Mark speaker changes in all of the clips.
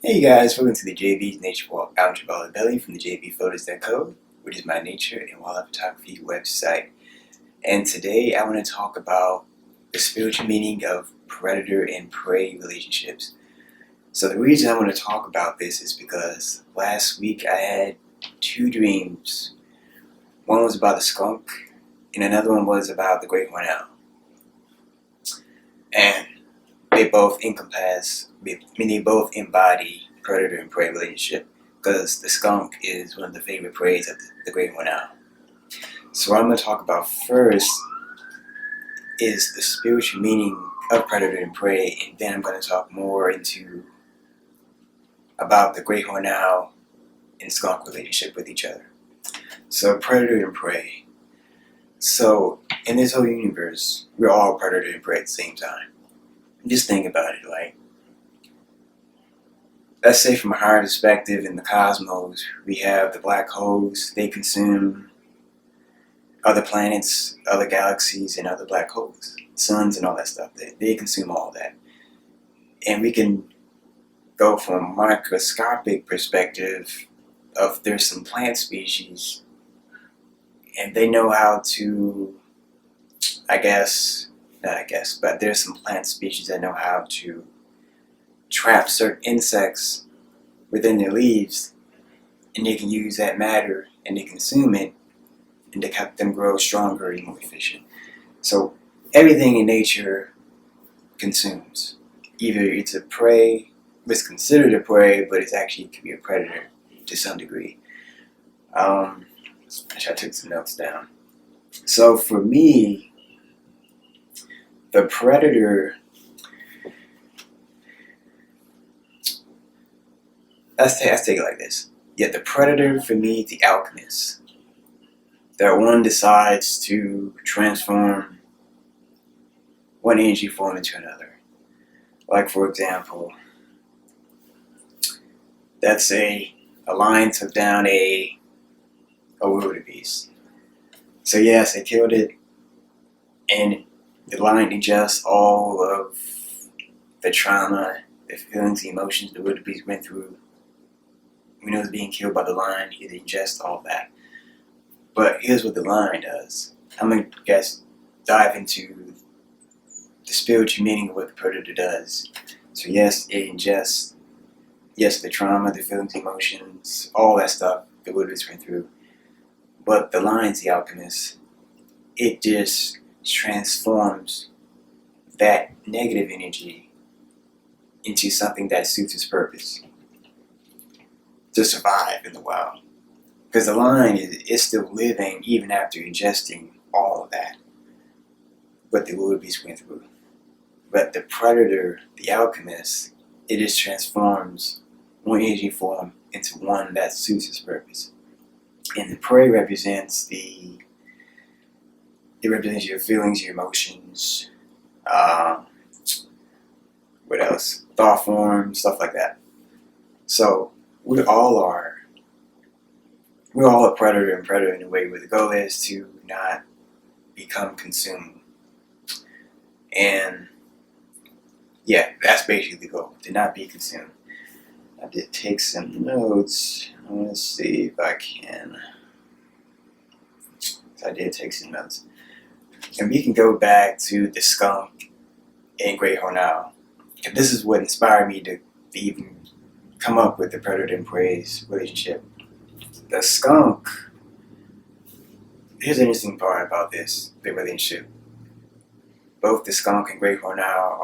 Speaker 1: Hey guys, welcome to the JB's Nature Walk. I'm Jabal Belly from the JBPhotos.co, which is my nature and wildlife photography website. And today I want to talk about the spiritual meaning of predator and prey relationships. So the reason I want to talk about this is because last week I had two dreams. One was about the skunk and another one was about the great horned owl. And they both they both embody predator and prey relationship because the skunk is one of the favorite preys of the great horned owl. So what I'm going to talk about first is the spiritual meaning of predator and prey, and then I'm going to talk more about the great horned owl and skunk relationship with each other. So predator and prey. So in this whole universe, we're all predator and prey at the same time. Just think about it, like, let's say from a higher perspective in the cosmos, we have the black holes. They consume other planets, other galaxies, and other black holes, suns and all that stuff. They consume all that. And we can go from a microscopic perspective of there's some plant species, and they know how to, but there's some plant species that know how to trap certain insects within their leaves, and they can use that matter and they consume it, and they help them grow stronger and more efficient. So everything in nature consumes. Either it's a prey, it's considered a prey, but it actually can be a predator to some degree. I took some notes down. So for me, the predator, let's take it like this. Yeah, the predator for me, the alchemist. That one decides to transform one energy form into another. Like for example, let's say a lion took down a wildebeest. So yes, they killed it, and the lion ingests all of the trauma, the feelings, the emotions the wildebeest went through when it was being killed by the lion. He ingests all that. But here's what the lion does. I'm going to dive into the spiritual meaning of what the predator does. So yes, it ingests, the trauma, the feelings, emotions, all that stuff the wildebeest went through. But the lion's the alchemist. It just transforms that negative energy into something that suits its purpose to survive in the wild. Because the lion is still living even after ingesting all of that, what the wildebeest went through. But the predator, the alchemist, it just transforms one energy form into one that suits its purpose. And the prey represents your feelings, your emotions, what else? Thought form, stuff like that. So we all are. We're all a predator and predator in a way where the goal is to not become consumed. And yeah, that's basically the goal, to not be consumed. I did take some notes. I want to see if I can. I did take some notes. And we can go back to the skunk and great horned owl. And this is what inspired me to even come up with the predator and prey relationship. The skunk, here's an interesting part about the relationship. Both the skunk and great horned owl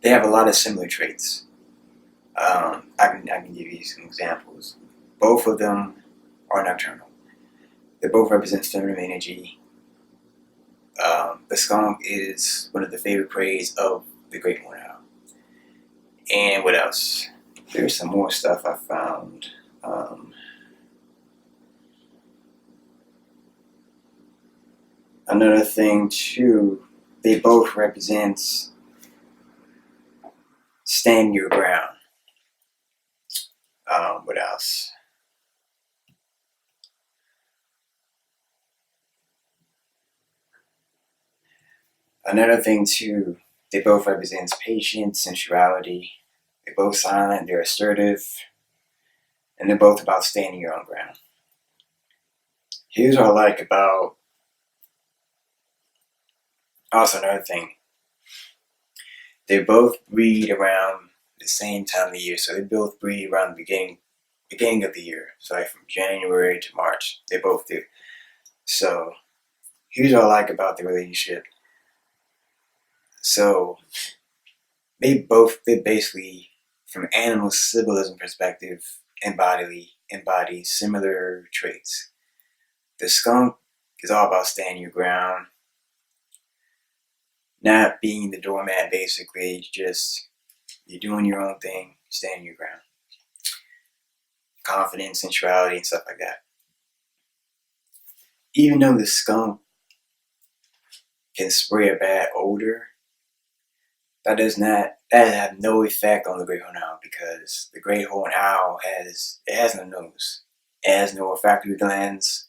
Speaker 1: they have a lot of similar traits. I can give you some examples. Both of them are nocturnal. They both represent feminine energy. The skunk is one of the favorite preys of the great horned owl. And what else? There's some more stuff I found. Another thing too, they both represent stand your ground. What else? Another thing too, They both represent patience, sensuality. They're both silent, they're assertive, and they're both about standing your own ground. Here's what I like about, also another thing, they both breed around the same time of the year. So they both breed around the beginning of the year. So like from January to March, they both do. So here's what I like about the relationship. So they basically, from animal symbolism perspective, embody similar traits. The skunk is all about standing your ground, not being the doormat. Basically, just you're doing your own thing, standing your ground. Confidence, sensuality, and stuff like that. Even though the skunk can spray a bad odor, that have no effect on the great horned owl, because the great horned owl has no nose, it has no olfactory glands,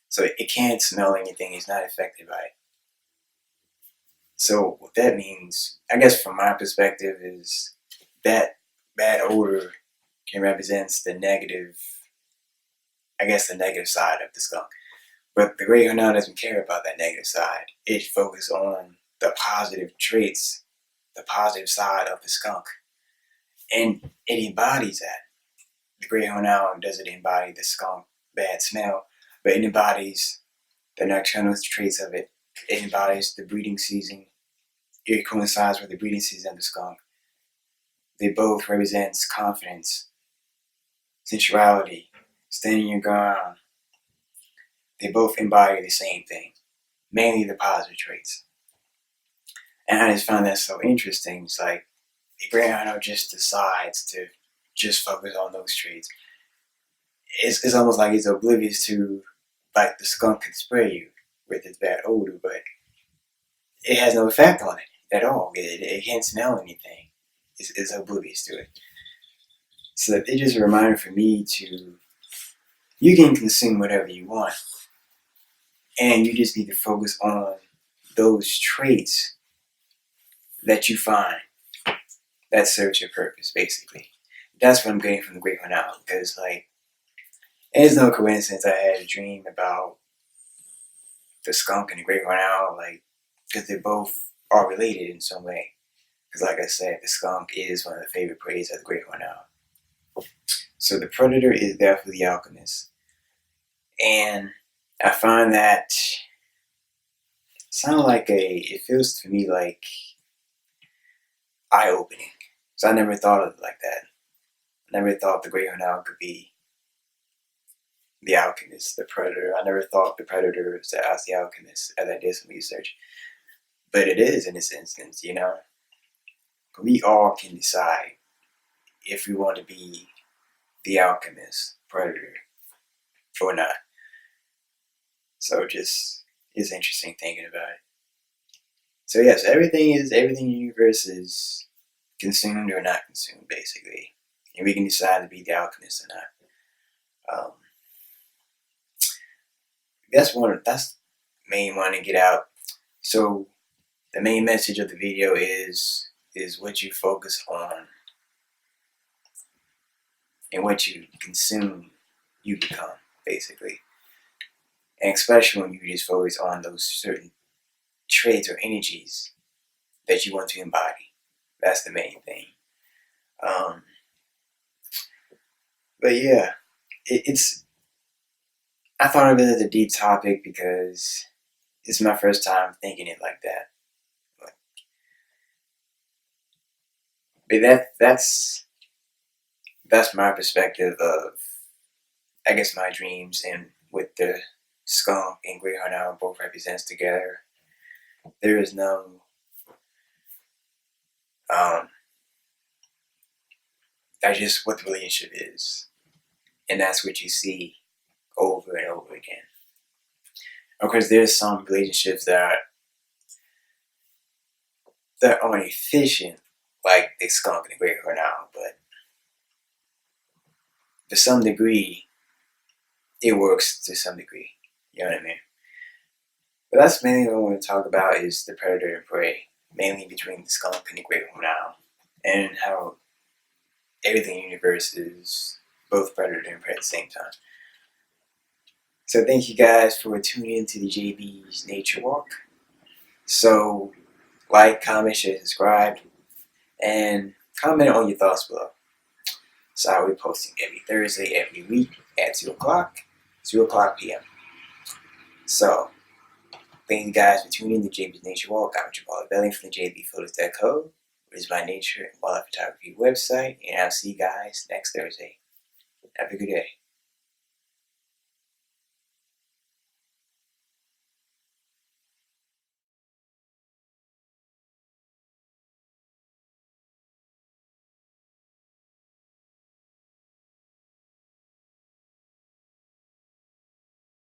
Speaker 1: so it can't smell anything. It's not affected by it. So what that means, I guess from my perspective, is that bad odor can represent the negative, the negative side of the skunk. But the great horned owl doesn't care about that negative side. It focuses on the positive traits, the positive side of the skunk. And it embodies that. The great horned owl doesn't embody the skunk bad smell, but it embodies the nocturnal traits of it. It embodies the breeding season. It coincides with the breeding season of the skunk. They both represent confidence, sensuality, standing your ground. They both embody the same thing, mainly the positive traits. And I just found that so interesting. It's like the great horned owl just decides to just focus on those traits. It's almost like it's oblivious to, like, the skunk can spray you with its bad odor, but it has no effect on it at all. It can't smell anything. It's oblivious to it. So it's just a reminder for me to, you can consume whatever you want, and you just need to focus on those traits that you find that serves your purpose, basically. That's what I'm getting from the great horned owl, because, like, it's no coincidence I had a dream about the skunk and the great horned owl, like, because they both are related in some way. Because, like I said, the skunk is one of the favorite preys of the great horned owl. So the predator is definitely the alchemist. And I find that it feels to me like eye-opening. So I never thought of it like that. I never thought the great horned owl could be the alchemist, the predator. I never thought the predator was the alchemist as I did some research. But it is in this instance, you know. We all can decide if we want to be the alchemist, predator, or not. So just, it's interesting thinking about it. So yes, everything in the universe is consumed or not consumed, basically. And we can decide to be the alchemist or not. That's the main one to get out. So the main message of the video is what you focus on and what you consume, you become, basically. And especially when you just focus on those certain traits or energies that you want to embody. That's the main thing. But yeah, I thought of it as a deep topic because it's my first time thinking it like that. But that's my perspective of, I guess, my dreams, and with the skunk and great horned owl both represents together. There is no that's just what the relationship is, and that's what you see over and over again. Of course, there's some relationships that aren't efficient, like the skunk and the great horned owl, but to some degree, it works to some degree. You know what I mean? But that's mainly what I want to talk about, is the predator and prey. mainly between the skunk and the great horned owl, and how everything in the universe is both predator and prey at the same time. So thank you guys for tuning into the JB's Nature Walk. So like, comment, share, subscribe, and comment on your thoughts below. So I'll be posting every Thursday, every week at 2 o'clock p.m. So thank you guys for tuning in to JB's Nature Walk. I'm Jamal Belling from the JBPhotos.co, which is my nature and wildlife photography website, and I'll see you guys next Thursday. Have a good day.